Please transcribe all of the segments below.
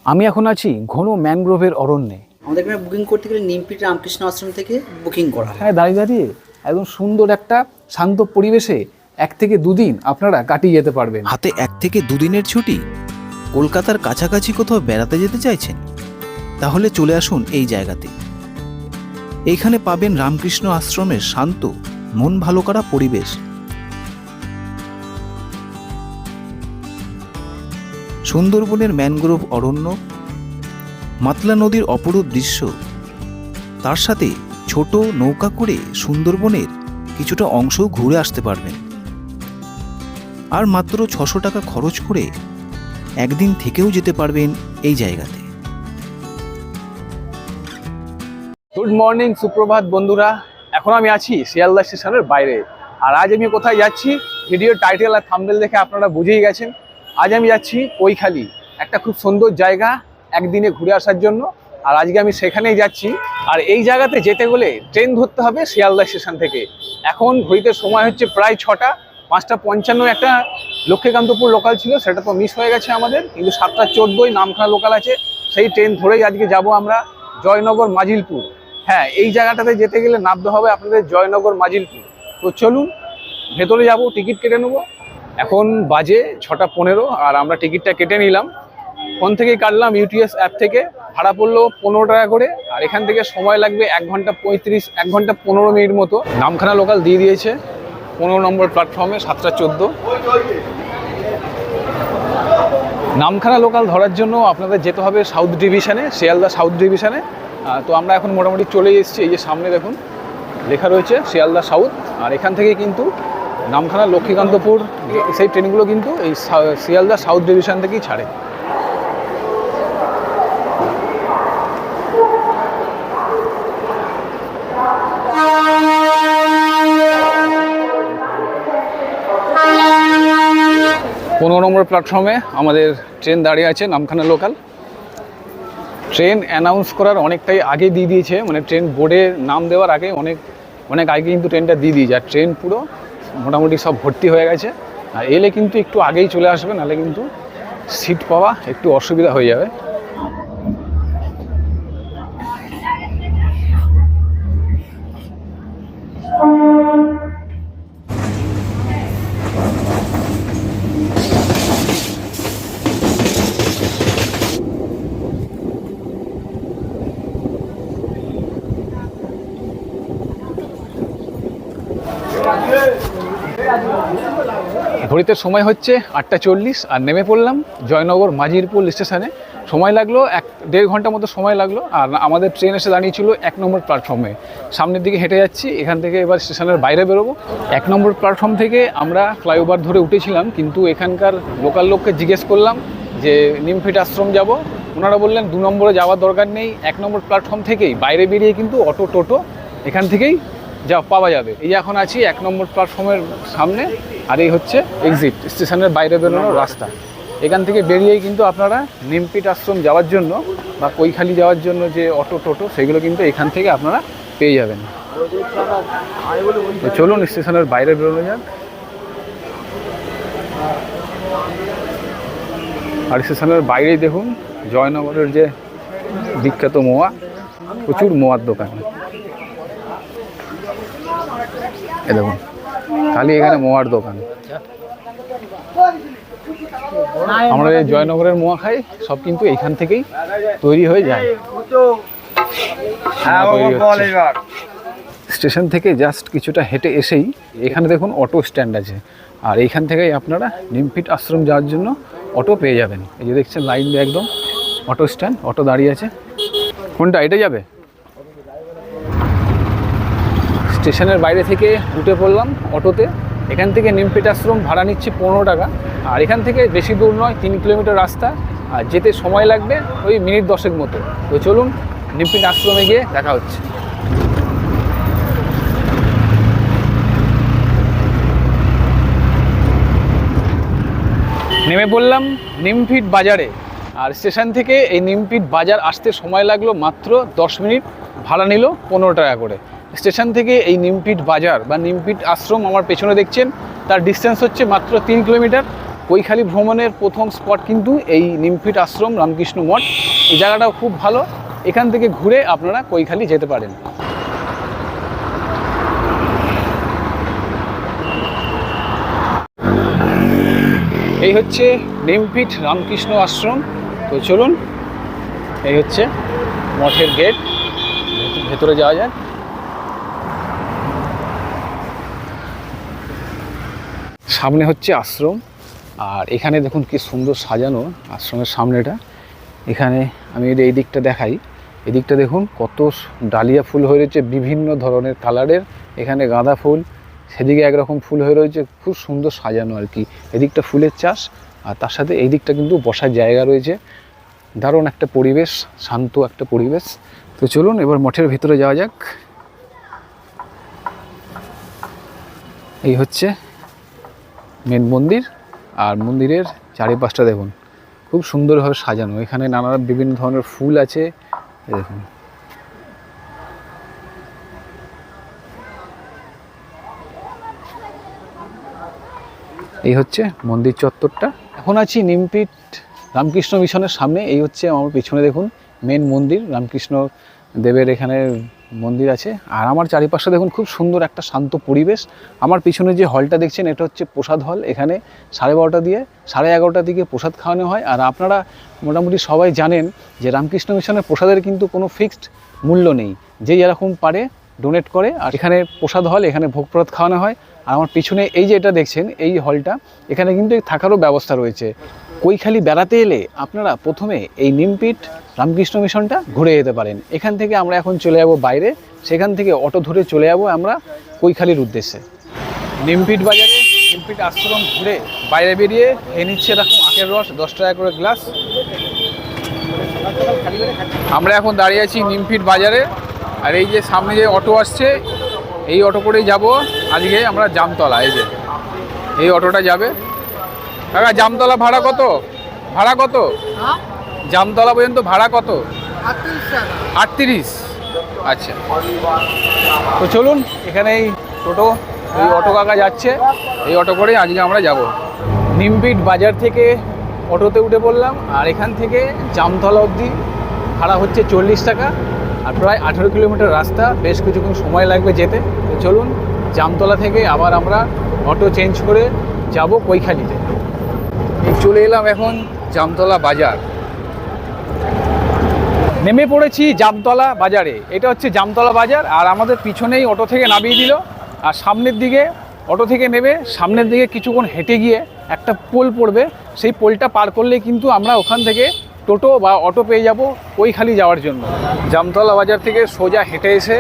আমি এখন আছি ঘন ম্যানগ্রোভের অরণ্যে। আমাদের এখানে বুকিং করতে গেলে নিমপিট রামকৃষ্ণ আশ্রম থেকে বুকিং করা হয়। হ্যাঁ, দাঁড়িয়ে দাঁড়িয়ে একদম সুন্দর একটা শান্ত পরিবেশে 1 থেকে 2 দিন আপনারা কাটিয়ে যেতে পারবেন। হাতে 1 থেকে 2 দিনের ছুটি, কলকাতার কাছাকাছি কোথাও বেড়াতে যেতে চাইছেন? তাহলে চলে আসুন এই জায়গাতে। এইখানে পাবেন রামকৃষ্ণ আশ্রমের শান্ত, মন ভালো করা পরিবেশ। সুন্দরবনের ম্যানগ্রোভ অরণ্য, মাতলা নদীর অপরূপ দৃশ্য, তার সাথে ছোট নৌকা করে সুন্দরবনের কিছুটা অংশ ঘুরে আসতে পারবেন। আর মাত্র 600 টাকা খরচ করে একদিন থেকেও যেতে পারবেন এই জায়গাতে। গুড মর্নিং, সুপ্রভাত বন্ধুরা। এখন আমি আছি শিয়ালদা স্টেশনের বাইরে। আর আজ আমি কোথায় যাচ্ছি, ভিডিও টাইটেল আর থাম্বনেল দেখে আপনারা বুঝেই গেছেন। আজ আমি যাচ্ছি কৈখালী, একটা খুব সুন্দর জায়গা একদিনে ঘুরে আসার জন্য। আর আজকে আমি সেখানেই যাচ্ছি। আর এই জায়গাতে যেতে গেলে ট্রেন ধরতে হবে শিয়ালদা স্টেশন থেকে। এখন ঘড়িতে সময় হচ্ছে প্রায় 6টা, 5:55 একটা লক্ষ্মীকান্তপুর লোকাল ছিল, সেটা তো মিস হয়ে গেছে আমাদের। কিন্তু 7:14 নামখানা লোকাল আছে, সেই ট্রেন ধরেই আজকে যাব আমরা জয়নগর মাজিলপুর। হ্যাঁ, এই জায়গাটাতে যেতে গেলে নামতে হবে আপনাদের জয়নগর মাজিলপুর। তো চলুন ভেতরে যাব, টিকিট কেটে নেব। এখন বাজে 6:15 আর আমরা টিকিটটা কেটে নিলাম। ফোন থেকেই কাটলাম, ইউটিএস অ্যাপ থেকে। ভাড়া পড়লো 15 টাকা করে। আর এখান থেকে সময় লাগবে 1 ঘন্টা 15 মিনিট মতো। নামখানা লোকাল দিয়ে দিয়েছে 15 নম্বর প্ল্যাটফর্মে, 7:14। নামখানা লোকাল ধরার জন্য আপনাদের যেতে হবে সাউথ ডিভিশনে, শিয়ালদা সাউথ ডিভিশনে। তো আমরা এখন মোটামুটি চলে এসেছি। এই যে সামনে দেখুন লেখা রয়েছে শিয়ালদা সাউথ। আর এখান থেকে কিন্তু নামখানা লক্ষ্মীকান্তপুর সেই ট্রেনগুলো কিন্তু এই শিয়ালদা সাউথ ডিভিশন থেকেই ছাড়ে। পনেরো নম্বর প্ল্যাটফর্মে আমাদের ট্রেন দাঁড়িয়ে আছে, নামখানা লোকাল। ট্রেন অ্যানাউন্স করার অনেকটাই আগে দিয়ে দিয়েছে, মানে ট্রেন বোর্ডে নাম দেওয়ার আগে অনেক আগে কিন্তু ট্রেনটা দিয়ে দিয়েছে। আর ট্রেন পুরো মোটামুটি সব ভর্তি হয়ে গেছে। আর এলে কিন্তু একটু আগেই চলে আসবে, নাহলে কিন্তু সিট পাওয়া একটু অসুবিধা হয়ে যাবে। ঘড়িতে সময় হচ্ছে 8:40 আর নেমে পড়লাম জয়নগর মাজিরপুর স্টেশনে। সময় লাগলো 1-1.5 ঘন্টা মতো সময় লাগলো। আর আমাদের ট্রেন এসে দাঁড়িয়েছিল 1 নম্বর প্ল্যাটফর্মে। সামনের দিকে হেঁটে যাচ্ছি, এখান থেকে এবার স্টেশনের বাইরে বেরোবো। 1 নম্বর প্ল্যাটফর্ম থেকে আমরা ফ্লাইওভার ধরে উঠেছিলাম, কিন্তু এখানকার লোকাল লোককে জিজ্ঞেস করলাম যে নিমপিট আশ্রম যাব। ওনারা বললেন 2 নম্বরে যাওয়ার দরকার নেই, 1 নম্বর প্ল্যাটফর্ম থেকেই বাইরে বেরিয়ে কিন্তু অটো টোটো এখান থেকেই পাওয়া যাবে। এই যে এখন আছি 1 নম্বর প্ল্যাটফর্মের সামনে। আর এই হচ্ছে এক্সিট, স্টেশনের বাইরে বেরোনোর রাস্তা। এখান থেকে বেরিয়েই কিন্তু আপনারা নিমপিট আশ্রম যাওয়ার জন্য বা কৈখালী যাওয়ার জন্য যে অটো টোটো সেগুলো কিন্তু এখান থেকে আপনারা পেয়ে যাবেন। তো চলুন স্টেশনের বাইরে বেরোনো যাক। আর স্টেশনের বাইরেই দেখুন জয়নগরের যে বিখ্যাত মোয়া, প্রচুর মোয়ার দোকান। এ দেখুন খালি এখানে মোয়ার দোকান। আমরা এই জয়নগরের মোয়া খাই, সব কিন্তু এইখান থেকেই তৈরি হয়ে যায়। স্টেশন থেকে জাস্ট কিছুটা হেঁটে এসেই এখানে দেখুন অটো স্ট্যান্ড আছে। আর এইখান থেকেই আপনারা নিমপিট আশ্রম যাওয়ার জন্য অটো পেয়ে যাবেন। এই যে দেখছেন লাইন দিয়ে একদম অটো স্ট্যান্ড, অটো দাঁড়িয়ে আছে। কোনটা, এটা যাবে? স্টেশনের বাইরে থেকে উঠে পড়লাম অটোতে। এখান থেকে নিমপিট আশ্রম ভাড়া নিচ্ছে 15 টাকা। আর এখান থেকে বেশি দূর নয়, 3 কিলোমিটার রাস্তা। আর যেতে সময় লাগবে ওই মিনিট 10 মতো। তো চলুন নিমপিট আশ্রমে গিয়ে দেখা হচ্ছে। নেমে পড়লাম নিমপিট বাজারে। আর স্টেশন থেকে এই নিমপিট বাজার আসতে সময় লাগলো মাত্র 10 মিনিট। ভাড়া নিল 15 টাকা করে। স্টেশন থেকে এই নিমপিট বাজার বা নিমপিট আশ্রম আমার পেছনে দেখছেন, তার ডিস্টেন্স হচ্ছে মাত্র 3 কিলোমিটার। কৈখালি ভ্রমণের প্রথম স্পট কিন্তু এই নিমপিট আশ্রম রামকৃষ্ণ মঠ। এই জায়গাটাও খুব ভালো, এখান থেকে ঘুরে আপনারা কৈখালি যেতে পারেন। এই হচ্ছে নিমপিট রামকৃষ্ণ আশ্রম। তো চলুন, এই হচ্ছে মঠের গেট, ভেতরে যাওয়া যায়। সামনে হচ্ছে আশ্রম, আর এখানে দেখুন কি সুন্দর সাজানো আশ্রমের সামনেটা। এখানে আমি এই দিকটা দেখাই, এদিকটা দেখুন কত ডালিয়া ফুল হয়ে রয়েছে বিভিন্ন ধরনের কালারের। এখানে গাঁদা ফুল, সেদিকে একরকম ফুল হয়ে রয়েছে, খুব সুন্দর সাজানো আর কি। এদিকটা ফুলের চাষ, আর তার সাথে এই দিকটা কিন্তু বসার জায়গা রয়েছে। দারুণ একটা পরিবেশ, শান্ত একটা পরিবেশ। তো চলুন এবার মঠের ভিতরে যাওয়া যাক। এই হচ্ছে মেন মন্দির, আর মন্দিরের চারিপাশটা দেখুন খুব সুন্দরভাবে সাজানো। এখানে নানা বিভিন্ন ধরনের ফুল আছে, দেখুন। এই হচ্ছে মন্দির চত্বরটা। এখন আছি নিমপিট রামকৃষ্ণ মিশনের সামনে। এই হচ্ছে আমার পিছনে দেখুন মেন মন্দির, রামকৃষ্ণ দেবের এখানে মন্দির আছে। আর আমার চারিপাশে দেখুন খুব সুন্দর একটা শান্ত পরিবেশ। আমার পিছনে যে হলটা দেখছেন এটা হচ্ছে প্রসাদ হল। এখানে 12:30 দিয়ে 11:30 দিকে প্রসাদ খাওয়ানো হয়। আর আপনারা মোটামুটি সবাই জানেন যে রামকৃষ্ণ মিশনের প্রসাদের কিন্তু কোনো ফিক্সড মূল্য নেই, যে যেরকম পারে ডোনেট করে। আর এখানে প্রসাদ হল, এখানে ভোগ প্রসাদ খাওয়ানো হয়। আর আমার পিছনে এই যে এটা দেখছেন এই হলটা, এখানে কিন্তু থাকারও ব্যবস্থা রয়েছে। কৈখালি বেড়াতে এলে আপনারা প্রথমে এই নিমপিট রামকৃষ্ণ মিশনটা ঘুরে যেতে পারেন। এখান থেকে আমরা এখন চলে যাব বাইরে, সেখান থেকে অটো ধরে চলে যাব আমরা কৈখালির উদ্দেশ্যে। নিমপিট বাজারে নিমপিট আশ্রম ঘুরে বাইরে বেরিয়ে খেয়ে নিচ্ছে এরকম আখের রস, 10 টাকা করে গ্লাস। আমরা এখন দাঁড়িয়ে আছি নিমপিট বাজারে, আর এই যে সামনে যে অটো আসছে এই অটো করেই যাব আজকে আমরা জামতলা। এই যে এই অটোটা যাবে। কাকা জামতলা ভাড়া কত? ভাড়া কত জামতলা পর্যন্ত ভাড়া কত? 38। আচ্ছা, তো চলুন এখানে এই টোটো, এই অটো কাকা যাচ্ছে, এই অটো করে আজকে আমরা যাব। নিমপিট বাজার থেকে অটোতে উঠে পড়লাম, আর এখান থেকে জামতলা অবধি ভাড়া হচ্ছে 40 টাকা। আর প্রায় 18 কিলোমিটার রাস্তা, বেশ কিছুক্ষণ সময় লাগবে যেতে। তো চলুন জামতলা থেকে আবার আমরা অটো চেঞ্জ করে যাব কৈখালিতে। চলে এলাম এখন জামতলা বাজার। নেমে পড়েছি জামতলা বাজারে। এটা হচ্ছে জামতলা বাজার, আর আমাদের পিছনেই অটো থেকে নামিয়ে দিল। আর সামনের দিকে অটো থেকে নেবে, সামনের দিকে কিছুক্ষণ হেঁটে গিয়ে একটা পোল পড়বে, সেই পোলটা পার করলেই কিন্তু আমরা ওখান থেকে টোটো বা অটো পেয়ে যাব কৈখালি যাওয়ার জন্য। জামতলা বাজার থেকে সোজা হেঁটে এসে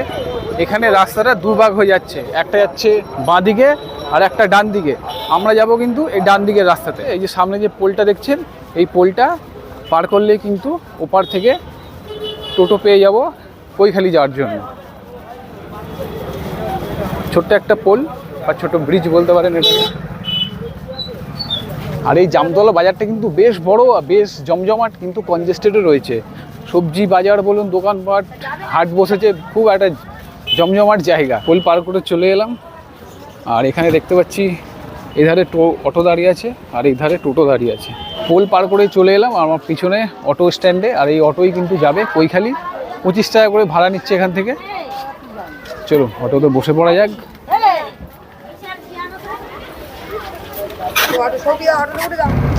এখানে রাস্তাটা দুভাগ হয়ে যাচ্ছে, একটা যাচ্ছে বাঁ দিকে আর একটা ডান দিকে। আমরা যাব কিন্তু এই ডান দিকের রাস্তাতে। এই যে সামনে যে পোলটা দেখছেন, এই পোলটা পার করলেই কিন্তু ওপার থেকে টোটো পেয়ে যাব কৈখালি যাওয়ার জন্য। ছোট্ট একটা পোল বা ছোট ব্রিজ বলতে পারেন এটাকে। আর এই জামতলা বাজারটা কিন্তু বেশ বড়, বেশ জমজমাট, কিন্তু কনজেস্টেডও রয়েছে। সবজি বাজার বলুন, দোকানপাট, হাট বসেছে, খুব একটা জমজমাট জায়গা। পোল পার করে চলে এলাম, আর এখানে দেখতে পাচ্ছি এধারে অটো দাঁড়িয়ে আছে আর এই ধারে টোটো দাঁড়িয়ে আছে। পোল পার করে চলে এলাম আমার পিছনে অটো স্ট্যান্ডে, আর এই অটোই কিন্তু যাবে কৈখালি। 25 টাকা করে ভাড়া নিচ্ছে এখান থেকে। চলুন অটোতে বসে পড়া যাক।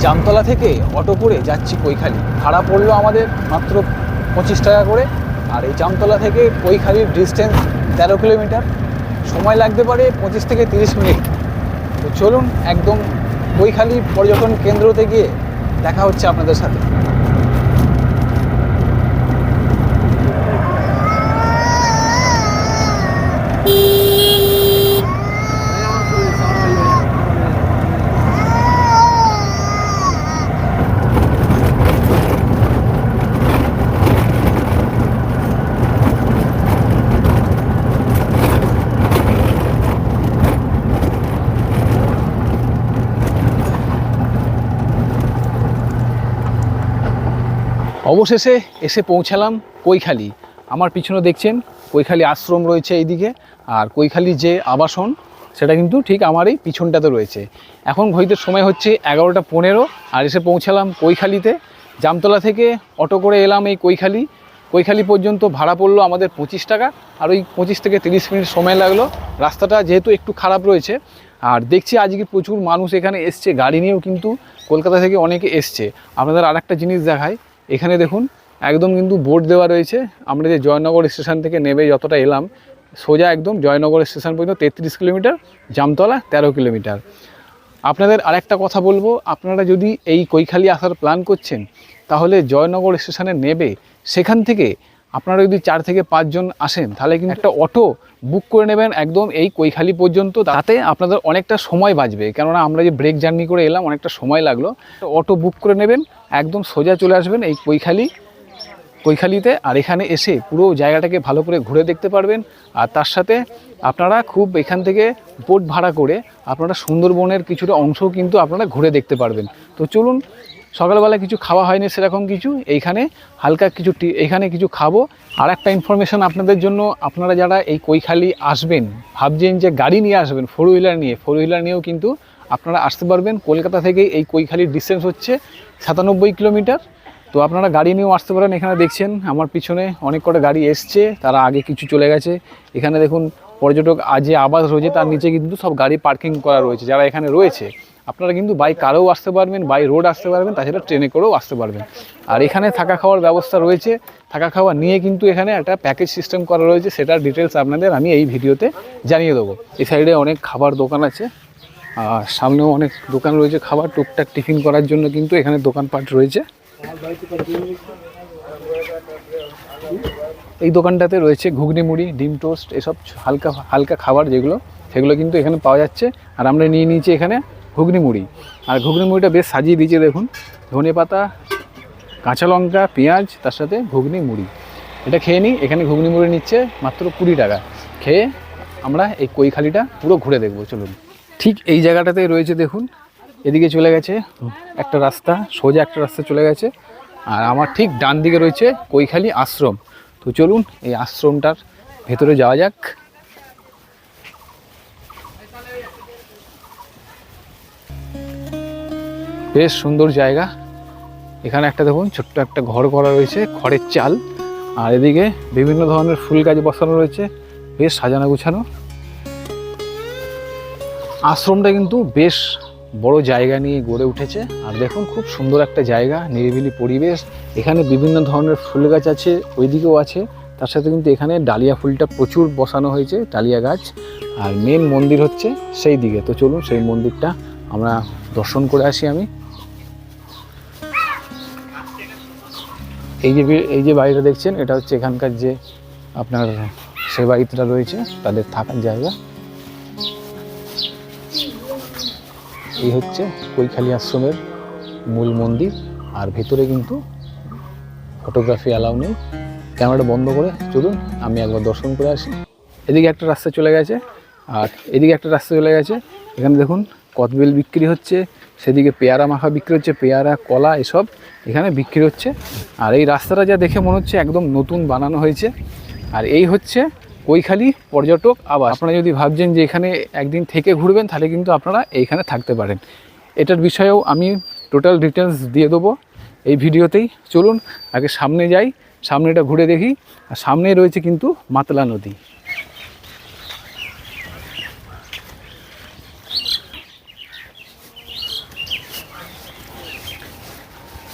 জামতলা থেকে অটো করে যাচ্ছি কৈখালি। ভাড়া পড়লো আমাদের মাত্র 25 টাকা করে। আর এই জামতলা থেকে কৈখালির ডিস্টেন্স 13 কিলোমিটার। সময় লাগতে পারে 25 থেকে 30 মিনিট। তো চলুন একদম কৈখালি পর্যটন কেন্দ্রতে গিয়ে দেখা হচ্ছে আপনাদের সাথে। অবশেষে এসে পৌঁছালাম কৈখালি। আমার পিছনে দেখছেন কৈখালি আশ্রম রয়েছে এইদিকে, আর কৈখালি যে আবাসন সেটা কিন্তু ঠিক আমার এই পিছনটাতে রয়েছে। এখন ঘড়িতে সময় হচ্ছে 11টা 15 আর এসে পৌঁছালাম কৈখালিতে। জামতলা থেকে অটো করে এলাম এই কৈখালি পর্যন্ত ভাড়া পড়লো আমাদের 25 টাকা, আর ওই 25 থেকে 30 মিনিট সময় লাগলো। রাস্তাটা যেহেতু একটু খারাপ রয়েছে, আর দেখছি আজকে প্রচুর মানুষ এখানে এসছে, গাড়ি নিয়েও কিন্তু কলকাতা থেকে অনেকে এসছে। আপনাদের আর একটা জিনিস দেখায়, এখানে দেখুন একদম কিন্তু বোর্ড দেওয়া রয়েছে। আমরা যে জয়নগর স্টেশন থেকে নেমে যতটা এলাম, সোজা একদম জয়নগর স্টেশন পর্যন্ত 33 কিলোমিটার, জামতলা 13 কিলোমিটার। আপনাদের আরেকটা কথা বলবো, আপনারা যদি এই কৈখালি আসার প্ল্যান করছেন, তাহলে জয়নগর স্টেশনে নেবে সেখান থেকে আপনারা যদি 4 থেকে 5 জন আসেন, তাহলে কিন্তু একটা অটো বুক করে নেবেন একদম এই কৈখালি পর্যন্ত। তাতে আপনাদের অনেকটা সময় বাঁচবে, কেননা আমরা যে ব্রেক জার্নি করে এলাম অনেকটা সময় লাগলো। অটো বুক করে নেবেন, একদম সোজা চলে আসবেন এই কৈখালিতে, আর এখানে এসে পুরো জায়গাটাকে ভালো করে ঘুরে দেখতে পারবেন। আর তার সাথে আপনারা খুব এখান থেকে বোট ভাড়া করে আপনারা সুন্দরবনের কিছুটা অংশও কিন্তু আপনারা ঘুরে দেখতে পারবেন। তো চলুন, সকালবেলা কিছু খাওয়া হয়নি সেরকম কিছু, এইখানে হালকা কিছু এখানে কিছু খাবো। আর একটা ইনফরমেশান আপনাদের জন্য, আপনারা যারা এই কৈখালি আসবেন, ভাবছেন যে গাড়ি নিয়ে আসবেন ফোর হুইলার নিয়েও কিন্তু আপনারা আসতে পারবেন। কলকাতা থেকে এই কৈখালির ডিস্টেন্স হচ্ছে 97 কিলোমিটার। তো আপনারা গাড়ি নিয়েও আসতে পারেন। এখানে দেখছেন আমার পিছনে অনেক কটা গাড়ি এসছে, তারা আগে কিছু চলে গেছে। এখানে দেখুন পর্যটক যে আবাস রয়েছে তার নিচে কিন্তু সব গাড়ি পার্কিং করা রয়েছে। যারা এখানে রয়েছে আপনারা কিন্তু বাই কারেও আসতে পারবেন, বাই রোড আসতে পারবেন, তাছাড়া ট্রেনে করেও আসতে পারবেন। আর এখানে থাকা খাওয়ার ব্যবস্থা রয়েছে, থাকা খাওয়া নিয়ে কিন্তু এখানে একটা প্যাকেজ সিস্টেম করা রয়েছে, সেটার ডিটেলস আপনাদের আমি এই ভিডিওতে জানিয়ে দেবো। এই সাইডে অনেক খাবার দোকান আছে, আর সামনেও অনেক দোকান রয়েছে খাবার টুকটাক টিফিন করার জন্য কিন্তু এখানে দোকানপাট রয়েছে। এই দোকানটাতে রয়েছে ঘুগনি মুড়ি, ডিম টোস্ট, এসব হালকা খাবার সেগুলো কিন্তু এখানে পাওয়া যাচ্ছে। আর আমরা নিয়ে নিয়েছি এখানে ঘুগনি মুড়ি, আর ঘুগনি মুড়িটা বেশ সাজিয়ে দিয়েছে দেখুন, ধনেপাতা, কাঁচা লঙ্কা, পেঁয়াজ, তার সাথে ঘুগনি মুড়ি। এটা খেয়ে নিই। এখানে ঘুগনি মুড়ি নিচ্ছে মাত্র 20 টাকা। খেয়ে আমরা এই কৈখালিটা পুরো ঘুরে দেখবো, চলুন। ঠিক এই জায়গাটাতে রয়েছে দেখুন, এদিকে চলে গেছে একটা রাস্তা, সোজা একটা রাস্তা চলে গেছে, আর আমার ঠিক ডান দিকে রয়েছে কৈখালি আশ্রম। তো চলুন এই আশ্রমটার ভেতরে যাওয়া যাক। বেশ সুন্দর জায়গা। এখানে একটা দেখুন ছোট্ট একটা ঘর করা রয়েছে, খড়ের চাল, আর এদিকে বিভিন্ন ধরনের ফুল গাছ বসানো রয়েছে, বেশ সাজানো গুছানো। আশ্রমটা কিন্তু বেশ বড় জায়গা নিয়ে গড়ে উঠেছে, আর দেখুন খুব সুন্দর একটা জায়গা, নিরিবিলি পরিবেশ। এখানে বিভিন্ন ধরনের ফুল গাছ আছে, ওইদিকেও আছে, তার সাথে কিন্তু এখানে ডালিয়া ফুলটা প্রচুর বসানো হয়েছে, ডালিয়া গাছ। আর মেন মন্দির হচ্ছে সেই দিকে। তো চলুন সেই মন্দিরটা আমরা দর্শন করে আসি। আমি এই যে বাড়িটা দেখছেন, এটা হচ্ছে এখানকার যে আপনার সেবায়িতরা রয়েছে তাদের থাকার জায়গা। এই হচ্ছে কৈখালি আশ্রমের মূল মন্দির, আর ভেতরে কিন্তু ফটোগ্রাফি অ্যালাউ নেই। ক্যামেরাটা বন্ধ করে চলুন আমি একবার দর্শন করে আসি। এদিকে একটা রাস্তা চলে গেছে, আর এদিকে একটা রাস্তা চলে গেছে। এখানে দেখুন কদবেল বিক্রি হচ্ছে, সেদিকে পেয়ারা মাখা বিক্রি হচ্ছে, পেয়ারা, কলা এসব এখানে বিক্রি হচ্ছে। আর এই রাস্তাটা যা দেখে মনে হচ্ছে একদম নতুন বানানো হয়েছে। আর এই হচ্ছে কৈখালি পর্যটক আবাস। আপনারা যদি ভাবছেন যে এখানে একদিন থেকে ঘুরবেন, তাহলে কিন্তু আপনারা এইখানে থাকতে পারেন। এটার বিষয়েও আমি টোটাল ডিটেলস দিয়ে দেবো এই ভিডিওতেই। চলুন আগে সামনে যাই, সামনেটা ঘুরে দেখি। আর সামনেই রয়েছে কিন্তু মাতলা নদী।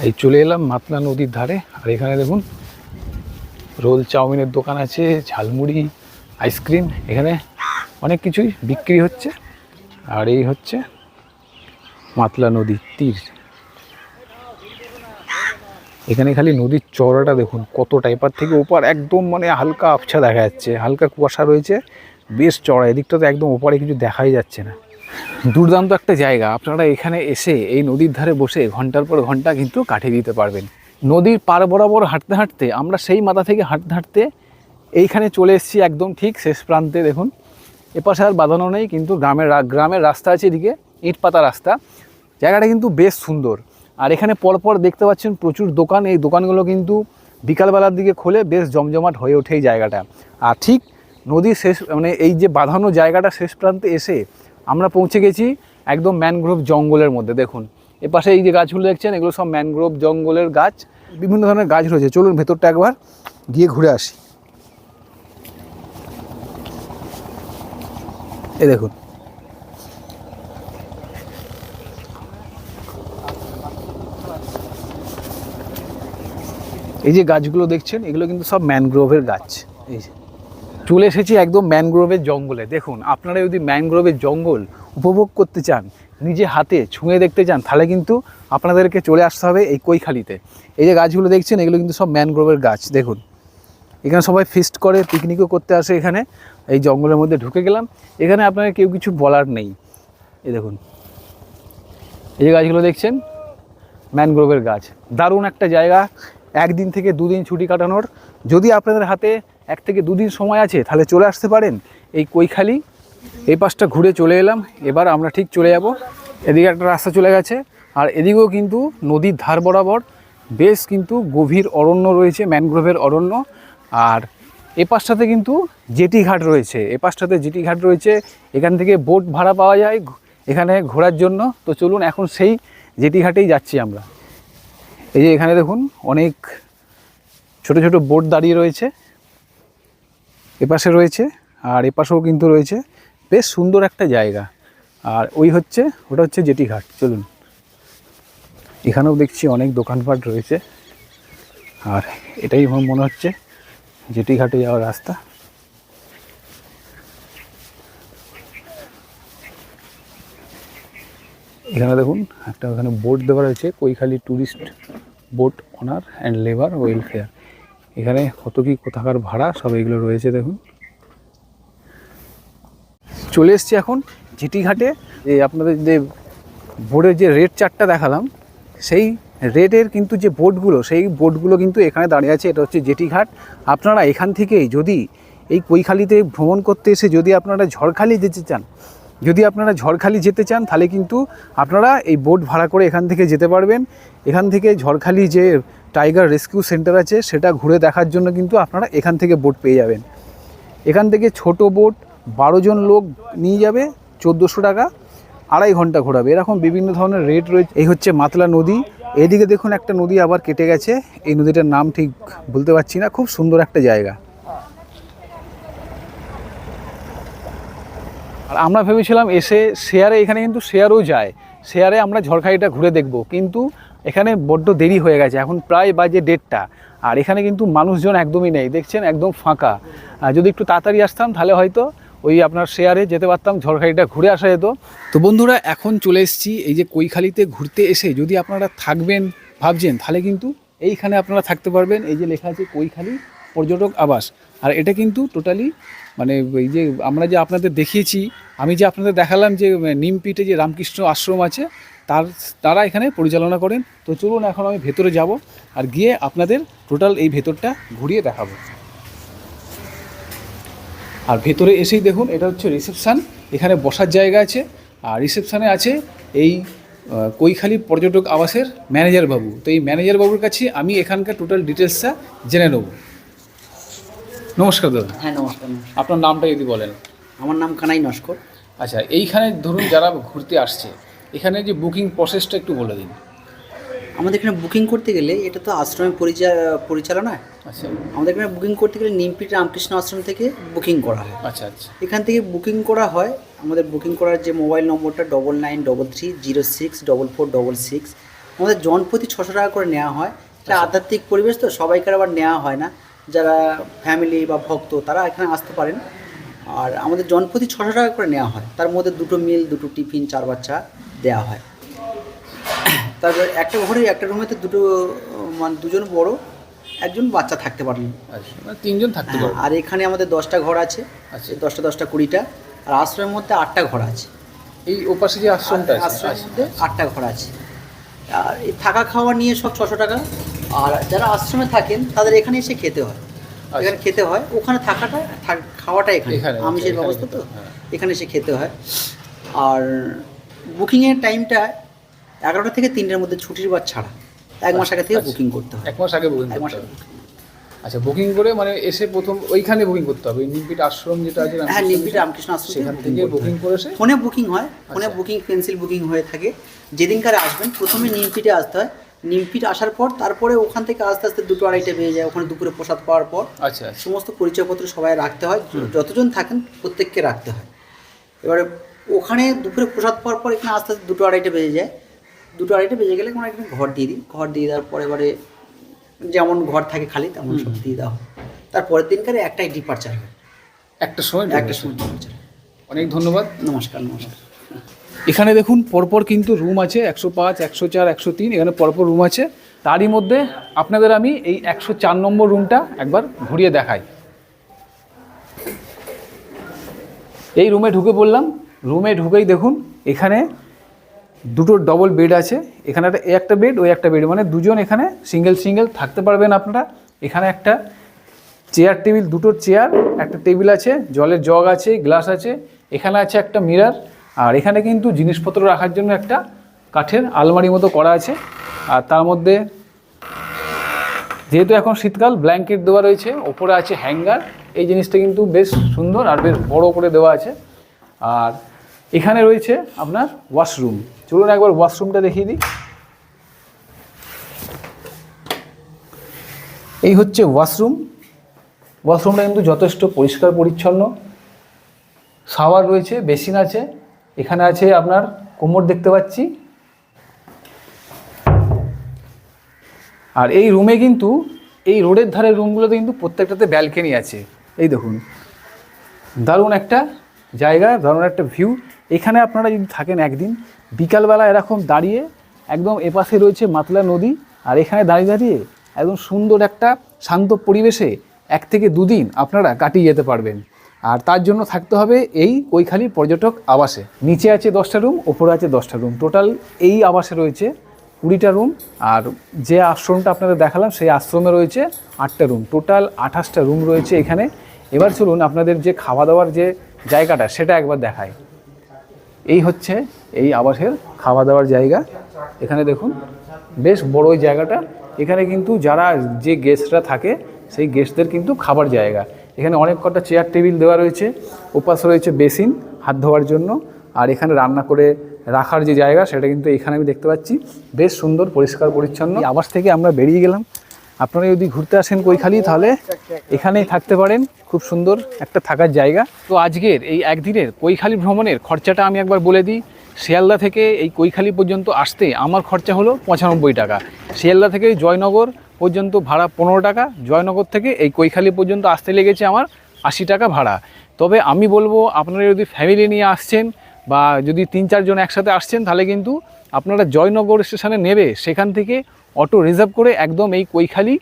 এই চলে এলাম মাতলা নদীর ধারে, আর এখানে দেখুন রোল চাউমিনের দোকান আছে, ঝালমুড়ি, আইসক্রিম, এখানে অনেক কিছুই বিক্রি হচ্ছে। আর এই হচ্ছে মাতলা নদীর তীর। এখানে খালি নদীর চওড়াটা দেখুন কতটা, এপার থেকে ওপার একদম মানে হালকা আবছা দেখা যাচ্ছে, হালকা কুয়াশা রয়েছে, বেশ চড়া। এদিকটা তো একদম ওপারে কিছু দেখাই যাচ্ছে না। দুর্দান্ত একটা জায়গা। আপনারা এখানে এসে এই নদীর ধারে বসে ঘন্টার পর ঘন্টা কিন্তু কাটিয়ে দিতে পারবেন। নদীর পার বরাবর হাঁটতে হাঁটতে আমরা সেই মাথা থেকে হাঁটতে হাঁটতে এইখানে চলে এসেছি একদম ঠিক শেষ প্রান্তে। দেখুন এপাশে আর বাঁধানো নেই, কিন্তু গ্রামের রাস্তা আছে, এদিকে ইট পাতা রাস্তা। জায়গাটা কিন্তু বেশ সুন্দর। আর এখানে পরপর দেখতে পাচ্ছেন প্রচুর দোকান। এই দোকানগুলো কিন্তু বিকালবেলার দিকে খোলে, বেশ জমজমাট হয়ে ওঠে এই জায়গাটা। আর ঠিক নদীর শেষ মানে এই যে বাঁধানো জায়গাটা শেষ প্রান্তে এসে আমরা পৌঁছে গেছি একদম ম্যানগ্রোভ জঙ্গলের মধ্যে। দেখুন এপাশে এই যে গাছগুলো দেখছেন এগুলো সব ম্যানগ্রোভ জঙ্গলের গাছ, বিভিন্ন ধরনের গাছ রয়েছে। চলুন ভেতরটা একবার গিয়ে ঘুরে আসি। এই দেখুন এই যে গাছগুলো দেখছেন এগুলো কিন্তু সব ম্যানগ্রোভের গাছ। এই যে চলে এসেছি একদম ম্যানগ্রোভের জঙ্গলে। দেখুন আপনারা যদি ম্যানগ্রোভের জঙ্গল উপভোগ করতে চান, নিজে হাতে ছুঁয়ে দেখতে চান, তাহলে কিন্তু আপনাদেরকে চলে আসতে হবে এই কৈখালিতে। এই যে গাছগুলো দেখছেন এগুলো কিন্তু সব ম্যানগ্রোভের গাছ। দেখুন এখানে সবাই ফিস্ট করে, পিকনিকও করতে আসে এখানে। এই জঙ্গলের মধ্যে ঢুকে গেলাম, এখানে আপনাকে কেউ কিছু বলার নেই। এই দেখুন এই যে গাছগুলো দেখছেন ম্যানগ্রোভের গাছ। দারুণ একটা জায়গা, একদিন থেকে দুদিন ছুটি কাটানোর। যদি আপনাদের হাতে 1 থেকে 2 দিন সময় আছে তাহলে চলে আসতে পারেন এই কৈখালি। এই পাশটা ঘুরে চলে এলাম, এবার আমরা ঠিক চলে যাব। এদিকে একটা রাস্তা চলে গেছে, আর এদিকেও কিন্তু নদীর ধার বরাবর বেশ কিন্তু গভীর অরণ্য রয়েছে, ম্যানগ্রোভের অরণ্য। আর এ পাশটাতে কিন্তু জেটি ঘাট রয়েছে, এ পাশটাতে জেটি ঘাট রয়েছে। এখান থেকে বোট ভাড়া পাওয়া যায় এখানে ঘোরার জন্য। তো চলুন এখন সেই জেটি ঘাটেই যাচ্ছি আমরা। এই যে এখানে দেখুন অনেক ছোট ছোট বোট দাঁড়িয়ে রয়েছে, এপাশে রয়েছে আর এপাশেও কিন্তু রয়েছে। বেশ সুন্দর একটা জায়গা। আর ওটা হচ্ছে জেটি ঘাট। চলুন এখানেও দেখছি অনেক দোকানপাট রয়েছে, আর এটাই আমার মনে হচ্ছে জেটি ঘাটে যাওয়ার রাস্তা। এখানে দেখুন একটা ওখানে বোট দেওয়া রয়েছে, Kaikhali tourist boat owner and labour welfare. এখানে কত কি কোথাকার ভাড়া সব এগুলো রয়েছে। দেখুন চলে এসছি এখন জেটি ঘাটে। এই আপনাদের যে বোর্ডের যে রেড চার্টটা দেখালাম, সেই রেডের কিন্তু যে বোটগুলো, সেই বোটগুলো কিন্তু এখানে দাঁড়িয়ে আছে। এটা হচ্ছে জেটি ঘাট। আপনারা এখান থেকেই যদি এই কৈখালিতে ভ্রমণ করতে এসে যদি আপনারা ঝড়খালি যেতে চান তাহলে কিন্তু আপনারা এই বোট ভাড়া করে এখান থেকে যেতে পারবেন। এখান থেকে ঝড়খালি যে টাইগার রেস্কিউ সেন্টার আছে সেটা ঘুরে দেখার জন্য কিন্তু আপনারা এখান থেকে বোট পেয়ে যাবেন। এখান থেকে ছোট বোট 12 জন লোক নিয়ে যাবে, 1400 টাকা, 2.5 ঘন্টা ঘোরাবে। এরকম বিভিন্ন ধরনের রেট রয়েছে। এই হচ্ছে মাতলা নদী। এদিকে দেখুন একটা নদী আবার কেটে গেছে, এই নদীটার নাম ঠিক বলতে পারছি না। খুব সুন্দর একটা জায়গা। আর আমরা ভেবেছিলাম এসে শেয়ারে, এখানে কিন্তু শেয়ারও যায়, শেয়ারে আমরা ঝড়খালিটা ঘুরে দেখব, কিন্তু এখানে বড্ড দেরি হয়ে গেছে, এখন প্রায় বাজে 1:30। আর এখানে কিন্তু মানুষজন একদমই নেই, দেখছেন একদম ফাঁকা। যদি একটু তাড়াতাড়ি আসতাম তাহলে হয়তো ওই আপনার শেয়ারে যেতে পারতাম, ঝড়খালিটা ঘুরে আসা যেত। তো বন্ধুরা এখন চলে এসেছি এই যে কৈখালিতে ঘুরতে এসে যদি আপনারা থাকবেন ভাবছেন তাহলে কিন্তু এইখানে আপনারা থাকতে পারবেন। এই যে লেখা আছে কৈখালি পর্যটক আবাস। আর এটা কিন্তু টোটালি মানে এই যে আমরা যে আপনাদের দেখিয়েছি, আমি যে আপনাদের দেখালাম যে নিমপিটে যে রামকৃষ্ণ আশ্রম আছে তারা এখানে পরিচালনা করেন। তো চলুন এখন আমি ভেতরে যাব আর গিয়ে আপনাদের টোটাল এই ভেতরটা ঘুরিয়ে দেখাবো। আর ভেতরে এসেই দেখুন এটা হচ্ছে রিসেপশান, এখানে বসার জায়গা আছে। আর রিসেপশানে আছে এই কৈখালি পর্যটক আবাসের ম্যানেজার বাবু। তো এই ম্যানেজার বাবুর কাছে আমি এখানকার টোটাল ডিটেলসটা জেনে নেব। নমস্কার দাদা। হ্যাঁ নমস্কার। আপনার নামটা যদি বলেন। আমার নাম কানাই নস্কর। আচ্ছা, এইখানে ধরুন যারা ঘুরতে আসছে, এখানে যে বুকিং প্রসেসটা একটু বলে দিন। আমাদের এখানে বুকিং করতে গেলে, এটা তো আশ্রমের পরিচালনা। আচ্ছা, আমাদের এখানে বুকিং করতে গেলে নিমপিট রামকৃষ্ণ আশ্রম থেকে বুকিং করা হয়। আচ্ছা আচ্ছা। এখান থেকে বুকিং করা হয়। আমাদের বুকিং করার যে মোবাইল নম্বরটা 9933064466। আমাদের জনপ্রতি 600 টাকা করে নেওয়া হয়। এটা আধ্যাত্মিক পরিবেশ, তো সবাইকার আবার নেওয়া হয় না। যারা ফ্যামিলি বা ভক্ত তারা এখানে আসতে পারেন। আর আমাদের জনপ্রতি 600 টাকা করে নেওয়া হয়। তার মধ্যে 2টো মিল, 2টো টিফিন, 4 বাচ্চা দেওয়া হয়। তারপর একটা ঘরে একটা রুমেতে মানে 2জন বড়, 1জন বাচ্চা থাকতে পারলেন। আচ্ছা, মানে 3জন থাকতে পারবেন। আর এখানে আমাদের 10টা ঘর আছে। আচ্ছা, 10টা 20টা। আর আশ্রমের মধ্যে 8টা ঘর আছে। এই ওপাশে যে আশ্রমটা আছে, আশ্রমের মধ্যে 8টা ঘর আছে। আর এই থাকা খাওয়া নিয়ে সব 600 টাকা। আর যারা আশ্রমে থাকেন তাদের এখানে এসে খেতে হয়। এখানে খেতে হয়, ওখানে খাওয়াটা এখানে আমিষের ব্যবস্থা, তো এখানে এসে খেতে হয়। আর বুকিংয়ের টাইমটা 11টা থেকে 3টার মধ্যে, ছুটির বার ছাড়া 1 মাস আগে থেকে বুকিং করতে হয়। 1 মাস আগে বুকিং। 1 মাস আগে। আচ্ছা, বুকিং করে মানে এসে প্রথম ওইখানে বুকিং করতে হবে, নিমপিট আশ্রম যেটা আছে হ্যাঁ, নিমপিট রামকৃষ্ণ আশ্রম সেখান থেকে বুকিং করে এসে ফোনে বুকিং হয়, ফোনে আচ্ছা। বুকিং পেন্সিল বুকিং হয়ে থাকে। যেদিনকারে আসবেন প্রথমে নিমপিটে আসতে হয়, নিমপিট আসার পর তারপরে ওখান থেকে আস্তে আস্তে 2-2:30 বেজে যায়। ওখানে দুপুরে প্রসাদ পাওয়ার পর আচ্ছা আচ্ছা। সমস্ত পরিচয়পত্র সবাই রাখতে হয়, যতজন থাকেন প্রত্যেককে রাখতে হয়। এবারে ওখানে দুপুরে প্রসাদ পাওয়ার পর এখানে আস্তে আস্তে 2-2:30 বেজে যায়। 2-2:30 বেজে গেলে কোনো একটা ঘর দিয়ে দিই, ঘর দিয়ে দেওয়ার পর এবারে যেমন ঘর থাকে খালি তেমন সব দিয়ে দেওয়া হয়। তারপরের দিনকারে একটাই ডিপার্চার হয়, একটা সময় ডিপার্চার। অনেক ধন্যবাদ। নমস্কার। এখানে দেখুন পরপর কিন্তু রুম আছে, 105, 104, 103, এখানে পরপর রুম আছে। তারই মধ্যে আপনাদের আমি এই 104 নম্বর রুমটা একবার ঘুরিয়ে দেখাই। এই রুমে ঢুকে পড়লাম। রুমে ঢুকেই দেখুন এখানে দুটো ডবল বেড আছে। এখানে একটা বেড, ওই একটা বেড, মানে দুজন এখানে সিঙ্গেল থাকতে পারবেন আপনারা। এখানে একটা চেয়ার টেবিল, দুটো চেয়ার, একটা টেবিল আছে, জলের জগ আছে, গ্লাস আছে, এখানে আছে একটা মিরর। আর এখানে কিন্তু জিনিসপত্র রাখার জন্য একটা কাঠের আলমারি মতো করা আছে। আর তার মধ্যে যেহেতু এখন শীতকাল ব্ল্যাঙ্কেট দেওয়া রয়েছে, ওপরে আছে হ্যাঙ্গার। এই জিনিসটা কিন্তু বেশ সুন্দর আর বেশ বড় করে দেওয়া আছে। আর এখানে রয়েছে আপনার ওয়াশরুম। চলুন একবার ওয়াশরুমটা দেখিয়ে দিই। এই হচ্ছে ওয়াশরুম। ওয়াশরুমটা কিন্তু যথেষ্ট পরিষ্কার পরিচ্ছন্ন। শাওয়ার রয়েছে, বেসিন আছে, এখানে আছে আপনার কোমর দেখতে পাচ্ছি। আর এই রুমে কিন্তু এই রোডের ধারের রুমগুলোতে কিন্তু প্রত্যেকটাতে ব্যালকনি আছে। এই দেখুন, দারুণ একটা জায়গা, দারুণ একটা ভিউ। এখানে আপনারা যদি থাকেন একদিন বিকালবেলা এরকম দাঁড়িয়ে, একদম এপাশে রয়েছে মাতলা নদী, আর এখানে দাঁড়িয়ে দাঁড়িয়ে একদম সুন্দর একটা শান্ত পরিবেশে 1 থেকে 2 দিন আপনারা কাটিয়ে যেতে পারবেন। আর তার জন্য থাকতে হবে এই কৈখালী পর্যটক আবাসে। নিচে আছে 10টা রুম, ওপরে আছে 10টা রুম, টোটাল এই আবাসে রয়েছে 20টা রুম। আর যে আশ্রমটা আপনাদের দেখালাম সেই আশ্রমে রয়েছে 8টা রুম, টোটাল 28টা রুম রয়েছে এখানে। এবার চলুন আপনাদের যে খাওয়া দাওয়ার যে জায়গাটা সেটা একবার দেখায়। এই হচ্ছে এই আবাসের খাওয়া দাওয়ার জায়গা। এখানে দেখুন বেশ বড় ওই জায়গাটা। এখানে কিন্তু যারা যে গেস্টরা থাকে সেই গেস্টদের কিন্তু খাবার জায়গা। এখানে অনেক কটা চেয়ার টেবিল দেওয়া রয়েছে, ওপাশে রয়েছে বেসিন হাত ধোয়ার জন্য। আর এখানে রান্না করে রাখার যে জায়গা সেটা কিন্তু এখানে আমি দেখতে পাচ্ছি, বেশ সুন্দর পরিষ্কার পরিচ্ছন্ন। আবাস থেকে আমরা বেরিয়ে গেলাম। আপনারা যদি ঘুরতে আসেন কৈখালী তাহলে এখানেই থাকতে পারেন, খুব সুন্দর একটা থাকার জায়গা। তো আজকের এই একদিনের কৈখালী ভ্রমণের খরচাটা আমি একবার বলে দিই। শিয়ালদা থেকে এই কৈখালী পর্যন্ত আসতে আমার খরচা হলো 95 টাকা। শিয়ালদা থেকে জয়নগর পর্যন্ত ভাড়া 15 টাকা। জয়নগর থেকে এই কৈখালী পর্যন্ত আসতে লেগেছে আমার 80 টাকা ভাড়া। তবে আমি বলবো আপনারা যদি ফ্যামিলি নিয়ে আসছেন বা যদি 3-4 জন একসাথে আসছেন তাহলে কিন্তু আপনারা জয়নগর স্টেশনে নেবে সেখান থেকে অটো রিজার্ভ করে একদম এই কৈখালী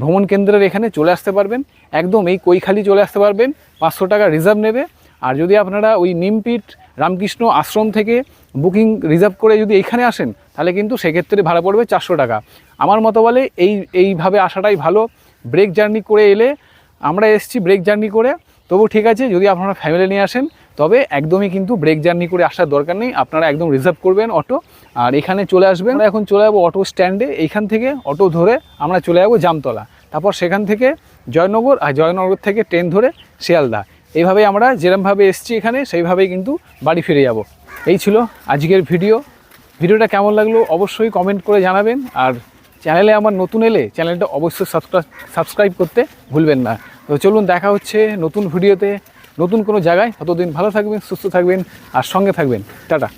ভ্রমণ কেন্দ্রের এখানে চলে আসতে পারবেন। একদম এই কৈখালী চলে আসতে পারবেন, 500 টাকা রিজার্ভ নেবে। আর যদি আপনারা ওই নিমপিট রামকৃষ্ণ আশ্রম থেকে বুকিং রিজার্ভ করে যদি এইখানে আসেন তাহলে কিন্তু সেক্ষেত্রে ভাড়া পড়বে 400 টাকা। আমার মতো বলে এইভাবে আসাটাই ভালো। ব্রেক জার্নি করে এলে, আমরা এসেছি ব্রেক জার্নি করে, তবু ঠিক আছে যদি আপনারা ফ্যামিলি নিয়ে আসেন তবে একদমই কিন্তু ব্রেক জার্নি করে আসার দরকার নেই। আপনারা একদম রিজার্ভ করবেন অটো, আর এখানে চলে আসবেন। আমরা এখন চলে যাবো অটো স্ট্যান্ডে। এইখান থেকে অটো ধরে আমরা চলে যাবো জামতলা, তারপর সেখান থেকে জয়নগর, আর জয়নগর থেকে ট্রেন ধরে শিয়ালদা। এইভাবেই আমরা যেরকমভাবে এসেছি এখানে সেইভাবেই কিন্তু বাড়ি ফিরে যাব। এই ছিল আজকের ভিডিওটা কেমন লাগলো অবশ্যই কমেন্ট করে জানাবেন। আর চ্যানেলে আমার নতুন এলে চ্যানেলটা অবশ্যই সাবস্ক্রাইব করতে ভুলবেন না। তো চলুন দেখা হচ্ছে নতুন ভিডিওতে, নতুন কোনো জায়গায়। ততদিন ভালো থাকবেন, সুস্থ থাকবেন আর সঙ্গে থাকবেন। টাটা।